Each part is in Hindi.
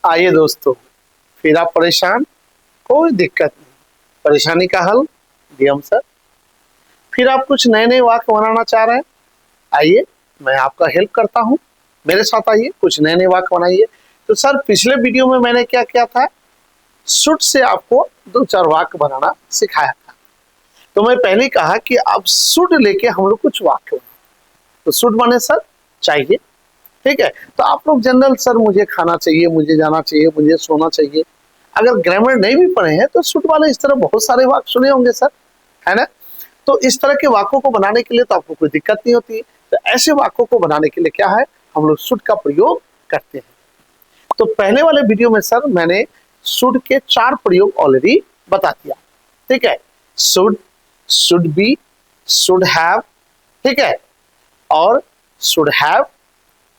आइए दोस्तों, फिर आप परेशान? कोई दिक्कत नहीं, परेशानी का हल डीएम सर। फिर आप कुछ नए नए वाक्य बनाना चाह रहे हैं, आइए मैं आपका हेल्प करता हूँ। मेरे साथ आइए, कुछ नए नए वाक्य बनाइए। तो सर पिछले वीडियो में मैंने क्या किया था, शुड से आपको दो चार वाक्य बनाना सिखाया था। तो मैं पहले ही कहा कि अब शुड लेके हम लोग कुछ वाक्य बनाए। तो शुड माने सर चाहिए, ठीक है। तो आप लोग जनरल सर मुझे खाना चाहिए, मुझे जाना चाहिए, मुझे सोना चाहिए। अगर ग्रामर नहीं भी पढ़े हैं तो शुड वाले इस तरह बहुत सारे वाक्य सुने होंगे सर, है ना। तो इस तरह के वाक्यों को बनाने के लिए तो आपको कोई दिक्कत नहीं होती। तो ऐसे वाक्यों को बनाने के लिए क्या है, हम लोग शुड का प्रयोग करते हैं। तो पहले वाले वीडियो में सर मैंने शुड के 4 प्रयोग ऑलरेडी बता दिया, ठीक है। Should, should be, should have, ठीक है, और शुड हैव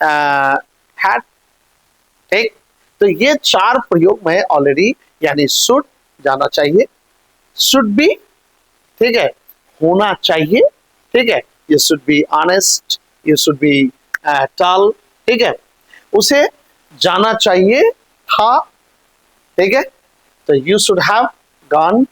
हैड, ठीक। तो ये 4 प्रयोग मैं ऑलरेडी, यानी शुड जाना चाहिए, शुड बी, ठीक है, होना चाहिए, ठीक है, ये शुड बी ऑनेस्ट, ये शुड बी टल, ठीक है, उसे जाना चाहिए था, ठीक है। तो you should have gone,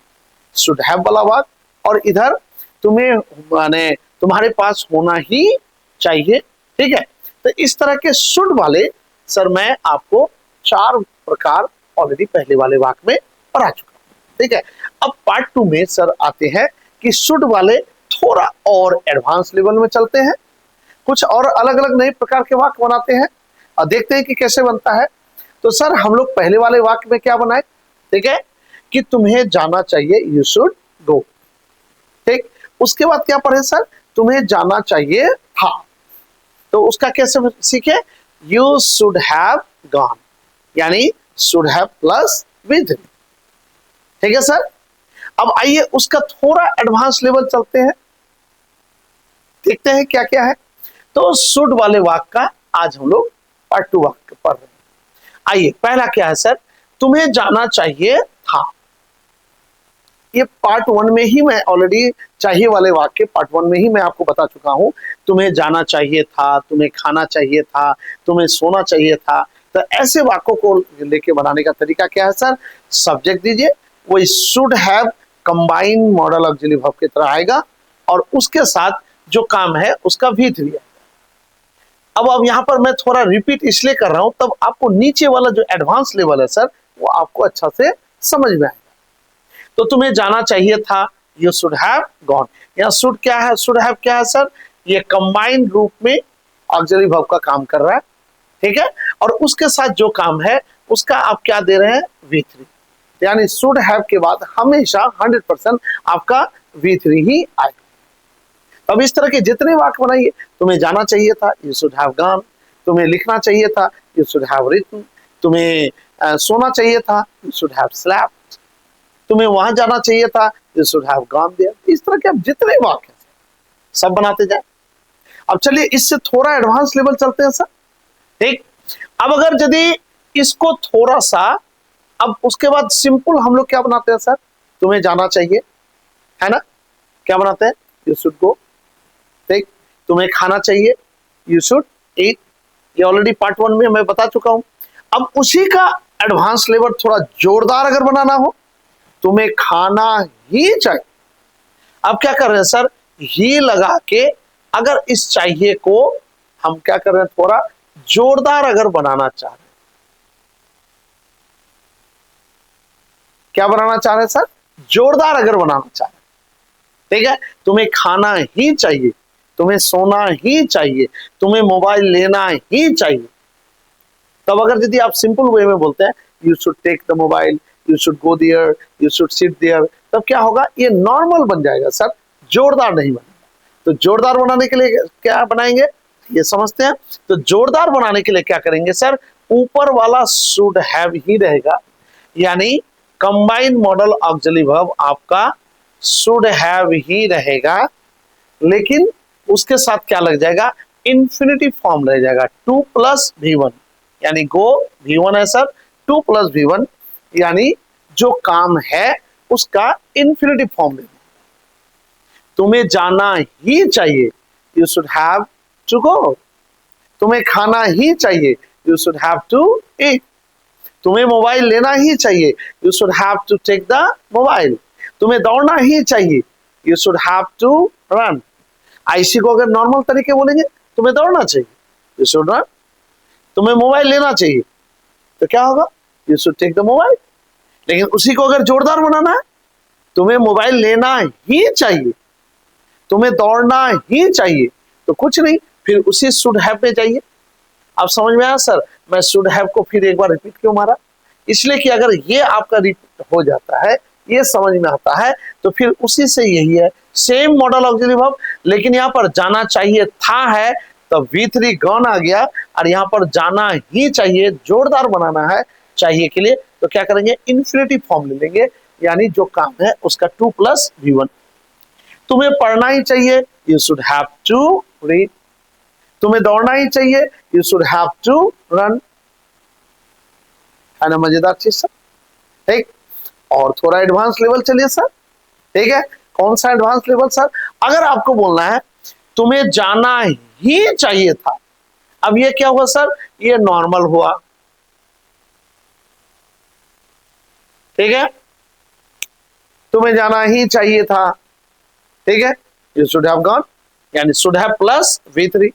should have वाला बात। और इधर तुम्हें माने तुम्हारे पास होना ही चाहिए, ठीक है। तो इस तरह के शुड वाले सर मैं आपको 4 प्रकार ऑलरेडी पहले वाले वाक्य में पढ़ा चुका हूं, ठीक है। अब पार्ट 2 में सर आते हैं कि शुड वाले थोड़ा और एडवांस लेवल में चलते हैं, कुछ और अलग अलग नए प्रकार के वाक्य बनाते हैं और देखते हैं कि कैसे बनता है। तो सर हम लोग पहले वाले वाक्य में क्या बनाए, ठीक है, कि तुम्हें जाना चाहिए, यू शुड गो, ठीक। उसके बाद क्या पढ़े सर, तुम्हें जाना चाहिए था। तो उसका कैसे सीखे, यू शुड हैव गॉन, यानी शुड हैव प्लस विद, ठीक है सर। अब आइए उसका थोड़ा एडवांस लेवल चलते हैं, देखते हैं क्या क्या है। तो शुड वाले वाक्य का आज हम लोग पार्ट 2 वाक्य पढ़ रहे हैं। आइए पहला क्या है सर, तुम्हें जाना चाहिए था। ये पार्ट 1 में ही मैं ऑलरेडी चाहिए वाले वाक्य पार्ट 1 में ही मैं आपको बता चुका हूं। तुम्हें जाना चाहिए था, तुम्हें खाना चाहिए था, तुम्हें सोना चाहिए था। तो ऐसे वाक्यों को लेके बनाने का तरीका क्या है सर, सब्जेक्ट दीजिए, वो should have combined model auxiliary verb की तरह आएगा और उसके साथ जो काम है उसका V3 आएगा। अब यहाँ पर मैं थोड़ा रिपीट इसलिए कर रहा हूं तब आपको नीचे वाला जो एडवांस लेवल है सर वो आपको अच्छा से समझ में आएगा। तो तुम्हें जाना चाहिए था, यू शुड हैव गॉन। यहाँ शुड क्या है, शुड हैव क्या है सर, ये कंबाइंड रूप में ऑक्सिलरी वर्ब का काम कर रहा है, ठीक है। और उसके साथ जो काम है उसका आप क्या दे रहे हैं, V3, यानी शुड हैव के बाद हमेशा 100% आपका V3 ही आएगा। अब इस तरह के जितने वाक्य बनाइए, तुम्हें जाना चाहिए था, यू शुड हैव गॉन, तुम्हें लिखना चाहिए था, यू शुड हैव रिटन, तुम्हें सोना चाहिए था, यू शुड हैव स्लेप्ट, तुम्हें वहां जाना चाहिए था, you should have gone there. इस तरह के अब जितने वाक्य सब बनाते जाए। अब चलिए इससे थोड़ा एडवांस लेवल चलते हैं सर, ठीक। अब अगर यदि इसको थोड़ा सा, अब उसके बाद सिंपल हम लोग क्या बनाते हैं सर, तुम्हें जाना चाहिए, है ना, क्या बनाते हैं, यू शुड गो, ठीक। तुम्हें खाना चाहिए, यू शुड ईट, ये ऑलरेडी पार्ट 1 में मैं बता चुका हूं। अब उसी का एडवांस लेवल थोड़ा जोरदार अगर बनाना हो, तुम्हें खाना ही चाहिए। अब क्या कर रहे हैं सर, ही लगा के अगर इस चाहिए को हम क्या कर रहे हैं, थोड़ा जोरदार अगर बनाना चाह रहे हैं, क्या बनाना चाह रहे हैं सर, जोरदार अगर बनाना चाह रहे हैं, ठीक है। तुम्हें खाना ही चाहिए, तुम्हें सोना ही चाहिए, तुम्हें मोबाइल लेना ही चाहिए। तब अगर यदि आप सिंपल वे में बोलते हैं, you should take the mobile, you should go there, you should sit there, तब क्या होगा, ये नॉर्मल बन जाएगा सर, जोरदार नहीं बनेगा। तो जोरदार बनाने के लिए क्या बनाएंगे, ये समझते हैं। तो जोरदार बनाने के लिए क्या करेंगे सर, ऊपर वाला शुड हैव ही रहेगा, यानी कंबाइंड मॉडल ऑक्सिलरी वर्ब आपका शुड हैव ही रहेगा, लेकिन उसके साथ क्या लग जाएगा, इंफिनिटिव फॉर्म रह जाएगा, 2 + V1, यानी गो V1 है सर, 2 + V1, यानी जो काम है उसका इंफिनिटिव फॉर्म देना। तुम्हें जाना ही चाहिए, you should have to go, तुम्हें खाना ही चाहिए, you should have to eat, तुम्हें मोबाइल लेना ही चाहिए, you should have to take the mobile. तुम्हें दौड़ना ही चाहिए, you should have to run. इसी को अगर नॉर्मल तरीके बोलेंगे, तुम्हें दौड़ना चाहिए, यू शुड रन। तुम्हें मोबाइल लेना चाहिए तो क्या होगा, you should take the mobile. लेकिन उसी को अगर जोरदार बनाना है, तुम्हें मोबाइल लेना ही चाहिए, तुम्हें दौड़ना ही चाहिए, तो कुछ नहीं, फिर उसी शुड हैव पे जाइए। अब समझ में आया सर, मैं शुड हैव को फिर एक बार रिपीट क्यों मारा? इसलिए कि अगर ये आपका रिपीट हो जाता है, ये समझ में आता है, तो फिर उसी से यही है, सेम मॉडल ऑक्सिलरी वर्ब, लेकिन यहाँ पर जाना चाहिए था है तो V3 गॉन आ गया, और यहाँ पर जाना ही चाहिए जोरदार बनाना है चाहिए के लिए, तो क्या करेंगे, इन्फिनेटिव फॉर्म ले लेंगे, यानी जो काम है उसका 2 + V1। तुम्हें पढ़ना ही चाहिए, you should have to read. तुम्हें दौड़ना ही चाहिए, you should have to run. है ना मजेदार चीज सर? ठीक, और थोड़ा एडवांस लेवल चलिए सर। ठीक है, कौन सा एडवांस लेवल सर? अगर आपको बोलना है तुम्हें जाना ही चाहिए था, अब ये क्या हुआ सर, ये नॉर्मल हुआ। ठीक है, तुम्हें जाना ही चाहिए था, ठीक है, यू शुड हैव गॉन, यानी शुड हैव प्लस V3।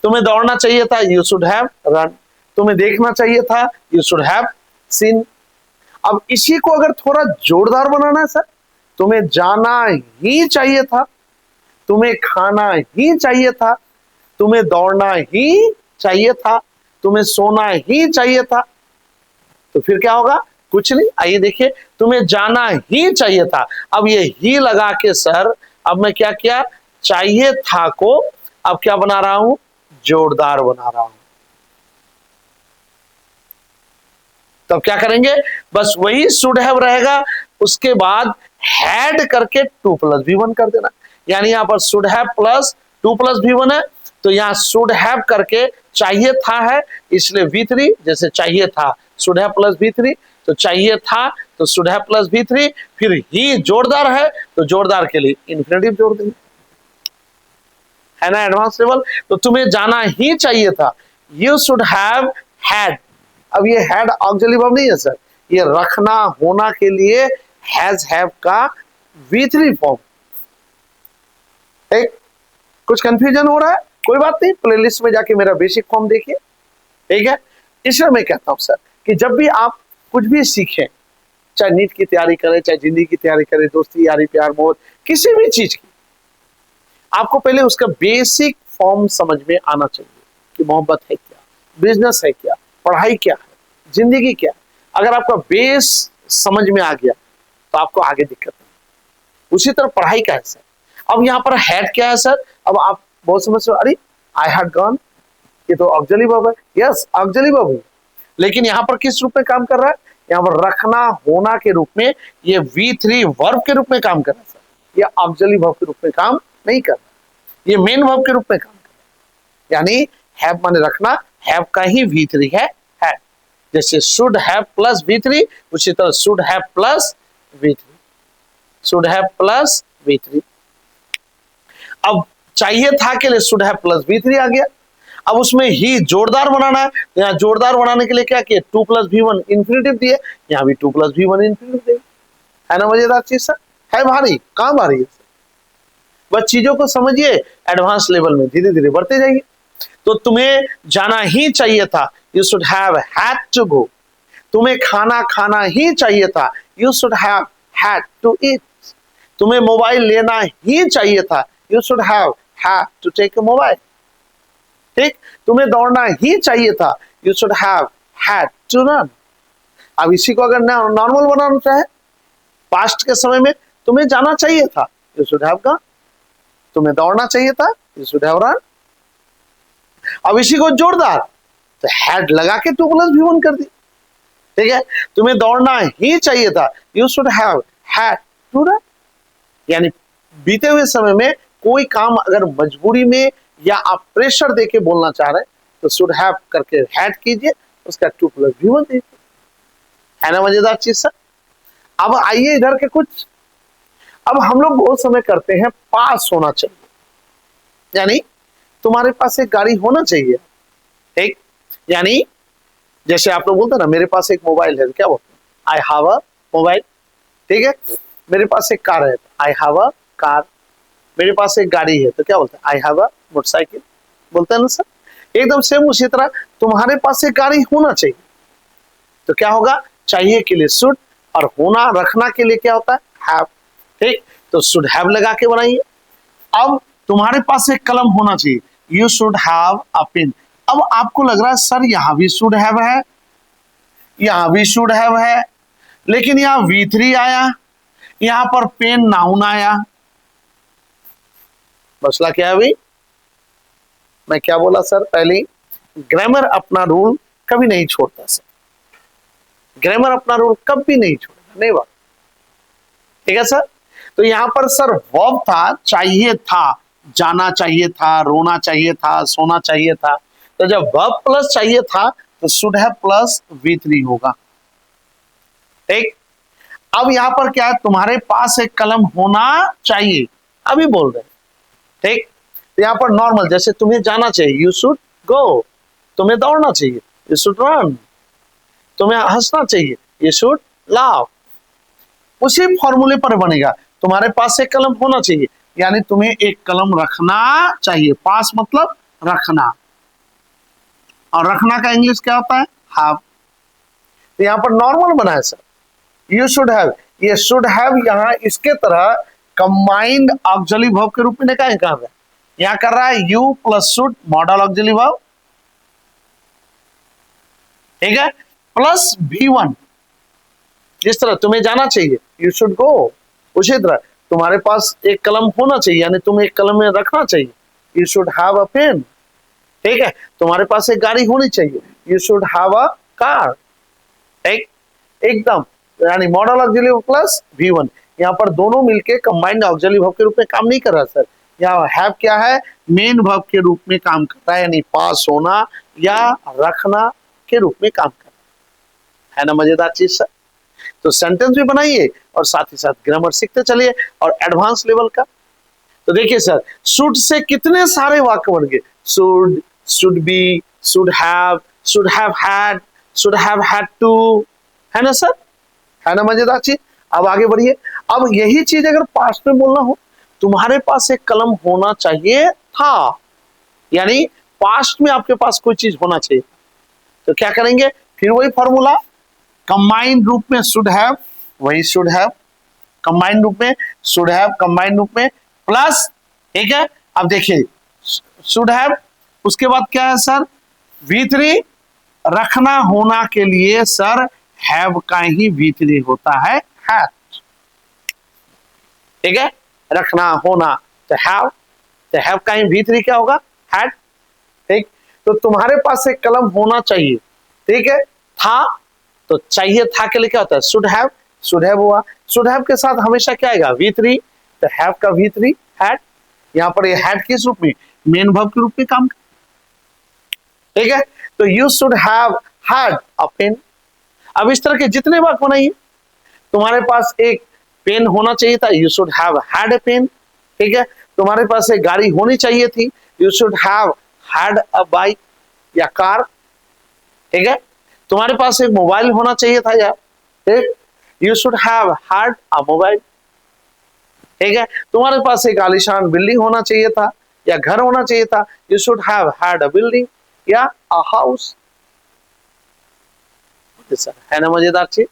तुम्हें दौड़ना चाहिए था, यू शुड हैव रन। तुम्हें देखना चाहिए था, यू शुड हैव सीन। अब इसी को अगर थोड़ा जोरदार बनाना है सर, तुम्हें जाना ही चाहिए था, तुम्हें खाना ही चाहिए था, तुम्हें दौड़ना ही चाहिए था, तुम्हें सोना ही चाहिए था, तो फिर क्या होगा, कुछ नहीं। आइए देखिए, तुम्हें जाना ही चाहिए था, अब ये ही लगा के सर, अब मैं क्या किया, चाहिए था को अब क्या बना रहा हूं, जोरदार बना रहा हूं। तो क्या करेंगे, बस वही शुड हैव रहेगा, उसके बाद हैड करके 2 + V1 कर देना, यानी यहां पर शुड हैव प्लस 2 + V1 है, तो यहां शुड हैव करके चाहिए था है, इसलिए V3, जैसे चाहिए था शुड हैव प्लस V3, तो चाहिए था तो शुड हैव प्लस V3, फिर ही जोरदार है तो जोरदार के लिए इन्फिनेटिव जोड़ देंगे। है ना एडवांस लेवल? तो तुम्हें जाना ही चाहिए था, यू शुड हैव हैड। अब ये हैड ऑक्सिलरी वर्ब नहीं है सर, ये रखना होना के लिए हैज हैव का V3 फॉर्म। ठीक, कुछ कंफ्यूजन हो रहा है? कोई बात नहीं, प्लेलिस्ट में जाके मेरा बेसिक फॉर्म देखिए। ठीक है, इसलिए मैं कहता हूं सर कि जब भी आप कुछ भी सीखें, चाहे नीट की तैयारी करें, चाहे जिंदगी की तैयारी करें, दोस्ती यारी प्यार मोहब्बत, किसी भी चीज की, आपको पहले उसका बेसिक फॉर्म समझ में आना चाहिए कि मोहब्बत है क्या, बिजनेस है क्या, पढ़ाई क्या है, जिंदगी क्या है। अगर आपका बेस समझ में आ गया तो आपको आगे दिक्कत नहीं। उसी तरह पढ़ाई का है सर। अब यहाँ पर हैड क्या है सर? अब आप बहुत समझ रहे हो, अरे आई हैड गॉन, ये तो ऑक्सिलरी वर्ब है। यस, ऑक्सिलरी वर्ब है, लेकिन यहाँ पर किस रूप में काम कर रहा है? यहाँ पर रखना होना के रूप में, ये V3 वर्ब के रूप में काम कर रहा है सर, ये ऑक्सिलरी वर्ब के रूप में काम नहीं कर रहा, ये मेन वर्ब के रूप में काम कर रहा है। यानी हैव माने रखना, हैव का ही V3 है हैड। जैसे शुड हैव प्लस V3, उसी तरह should have plus V3, should have plus V3। अब चाहिए था के लिए शुड हैव प्लस V3 आ गया। अब उसमें ही जोरदार बनाना है, तो यहाँ जोरदार बनाने के लिए क्या किया, 2 + V1 इन्फिनेटिव दिए, यहाँ भी 2 + V1 इन्फिनेटिव दिए। है ना मजेदार चीज सर? है भारी, कहां भारी है सर? बस चीजों को समझिए, एडवांस लेवल में धीरे धीरे बढ़ते जाइए। तो तुम्हें जाना ही चाहिए था, you should have had to go. तुम्हें खाना खाना ही चाहिए था, you should have had to eat. तुम्हें मोबाइल लेना ही चाहिए था, you should have had to take a mobile. ठीक, तुम्हें दौड़ना ही चाहिए था, you should have had to run. अब इसी को अगर नॉर्मल बनाना चाहे, पास्ट के समय में, तुम्हें जाना चाहिए था, यू शुड हैव गॉन। तुम्हें दौड़ना चाहिए था, यू शुड हैव रन। अब इसी को जोरदार, तो हैड लगा के 2 + V1 कर दी। ठीक है, तुम्हें दौड़ना ही चाहिए था, you should have had to run. यानी बीते हुए समय में कोई काम अगर मजबूरी में या आप प्रेशर देके बोलना चाह रहे हैं, तो शुड हैव करके हैड कीजिए, उसका 2 + V1 दीजिए। है ना मजेदार चीज सर? अब आइए इधर के कुछ, अब हम लोग बहुत समय करते हैं पास होना चाहिए, यानी तुम्हारे पास एक गाड़ी होना चाहिए। ठीक, यानी जैसे आप लोग बोलते हैं ना मेरे पास एक मोबाइल है, तो क्या बोलते हैं? I have a mobile. ठीक है, मेरे पास एक कार है, आई हैव अ कार। मेरे पास एक गाड़ी है, तो क्या बोलते हैं? I have a motorcycle. बोलते हैं ना सर। एकदम सेम उसी तरह तुम्हारे पास एक गाड़ी होना चाहिए, तो क्या होगा? चाहिए के लिए शुड, और होना रखना के लिए क्या होता है? हैव। ठीक, तो शुड हैव लगा के बनाइए। अब तुम्हारे पास एक कलम होना चाहिए, you should have a pen. अब आपको लग रहा है सर यहां भी शुड हैव है, यहां भी शुड हैव है, लेकिन यहां V3 आया, यहां पर पेन नाउन आया। मसला क्या है भाई? मैं क्या बोला सर पहले? ग्रामर अपना रूल कभी नहीं छोड़ता सर, ग्रामर अपना रूल कभी नहीं छोड़ता, नहीं बात। ठीक है सर। तो यहां पर सर वर्ब था, चाहिए था, जाना चाहिए था, रोना चाहिए था, सोना चाहिए था। तो जब वर्ब प्लस चाहिए था तो शुड हैव प्लस V3 होगा। ठीक, अब यहां पर क्या है? तुम्हारे पास एक कलम होना चाहिए, अभी बोल रहे हैं। ठीक, तो यहां पर नॉर्मल, जैसे तुम्हें जाना चाहिए, यू शुड गो। तुम्हें दौड़ना चाहिए, यू शुड रन। तुम्हें हंसना चाहिए, यू शुड लाफ। उसी फॉर्मूले पर बनेगा। तुम्हारे पास एक कलम होना चाहिए, यानी तुम्हें एक कलम रखना चाहिए। पास मतलब रखना, और रखना का इंग्लिश क्या होता है? हैव। तो यहां पर नॉर्मल बना है सर, यू शुड हैव। ये शुड हैव यहां इसके तरह कंबाइंड ऑक्सिलरी वर्ब के रूप में क्या कर रहा है? यहां कर रहा है you plus should model auxiliary verb. ठीक है, प्लस V1। जिस तरह तुम्हें जाना चाहिए, यू शुड गो, उसी तरह तुम्हारे पास एक कलम होना चाहिए, यानी तुम्हें एक कलम में रखना चाहिए, you should have a pen. ठीक है, तुम्हारे पास एक गाड़ी होनी चाहिए, you should have a car. एक एकदम, यानी model auxiliary verb plus V1। यहाँ पर दोनों मिलके कंबाइंड ऑक्सिलरी वर्ब के रूप में काम नहीं कर रहा सर। यहाँ हैव क्या है? मेन वर्ब के रूप में काम कर रहा है, यानी पास होना या रखना के रूप में काम कर रहा है ना। मजेदार चीज सर। तो सेंटेंस भी बनाइए और साथ ही साथ ग्रामर सीखते चलिए, और एडवांस लेवल का। तो देखिए सर, शुड से कितने सारे वाक्य बन गए। Should, should be, should have had, should have had to, है ना सर? है ना मजेदार चीज। अब आगे बढ़िए। अब यही चीज अगर पास्ट में बोलना हो, तुम्हारे पास एक कलम होना चाहिए था, यानी पास्ट में आपके पास कोई चीज होना चाहिए, तो क्या करेंगे? फिर वही फॉर्मूला, कंबाइंड रूप में शुड हैव, वही शुड हैव कंबाइंड रूप में, शुड हैव कंबाइंड रूप में प्लस। ठीक है, अब देखिए शुड हैव, उसके बाद क्या है सर? V3। रखना होना के लिए सर हैव का ही V3 होता है, हैड। ठीक है, रखना होना तो हैव का ही V3 क्या होगा? हैड। ठीक, तो तुम्हारे पास एक कलम होना चाहिए, ठीक है, था, तो चाहिए था के लिए क्या होता है? Should have. शुड हैव हुआ, शुड हैव के साथ हमेशा क्या आएगा? V3, तो हैव का V3 हैड। यहां पर ये हैड किस रूप में? मेन वर्ब के रूप में काम कर। ठीक है, तो you should have had a pen. अब इस तरह के जितने वाक्य बनाइए, तुम्हारे पास एक पेन होना चाहिए था, you should have had a pen. ठीक है, तुम्हारे पास एक गाड़ी होनी चाहिए थी, you should have had a bike या कार। ठीक है, तुम्हारे पास एक मोबाइल होना चाहिए था यार, ठीक, you should have had a mobile. ठीक है, तुम्हारे पास एक आलीशान बिल्डिंग होना चाहिए था या घर होना चाहिए था, you should have had a building या अ हाउस। सर है ना मजेदार चीज।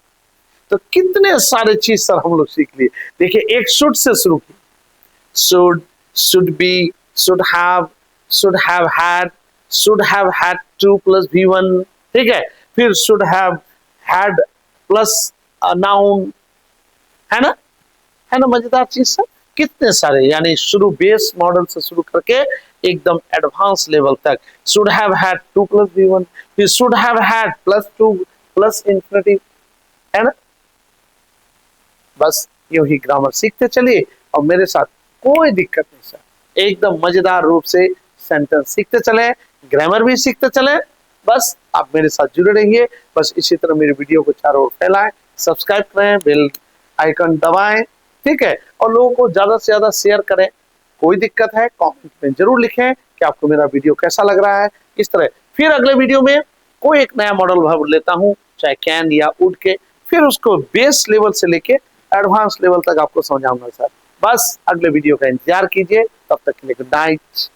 तो कितने सारे चीज सर हम लोग सीख लिए। देखिए, एक शुड से शुरू की, should, should be, should have had two plus V1। ठीक है, फिर should have had plus noun, है ना मजेदार चीज सर। कितने सारे, यानी शुरू बेस मॉडल से शुरू करके एकदम एडवांस लेवल तक। Should have had 2 plus V1, फिर should have had plus 2 plus infinitive, है ना। बस यूं ही ग्रामर सीखते चलिए और मेरे साथ कोई दिक्कत नहीं सर, एकदम मजेदार रूप से सेंटेंस सीखते चले, ग्रामर भी सीखते चले। बस आप मेरे साथ जुड़े रहिए। बस इसी तरह मेरे वीडियो को चारों ओर फैलाएं, सब्सक्राइब करें, बेल आइकन दबाएं, ठीक है, और लोगों को ज्यादा से ज्यादा शेयर करें। कोई दिक्कत है कमेंट में जरूर लिखें कि आपको मेरा वीडियो कैसा लग रहा है। इस तरह फिर अगले वीडियो में कोई एक नया मॉडल वर्ब लेता हूँ, चाहे कैन या वुड के, फिर उसको बेस लेवल से लेके एडवांस लेवल तक आपको समझाऊंगा सर। बस अगले वीडियो का इंतजार कीजिए, तब तक के लिए गुड नाइट।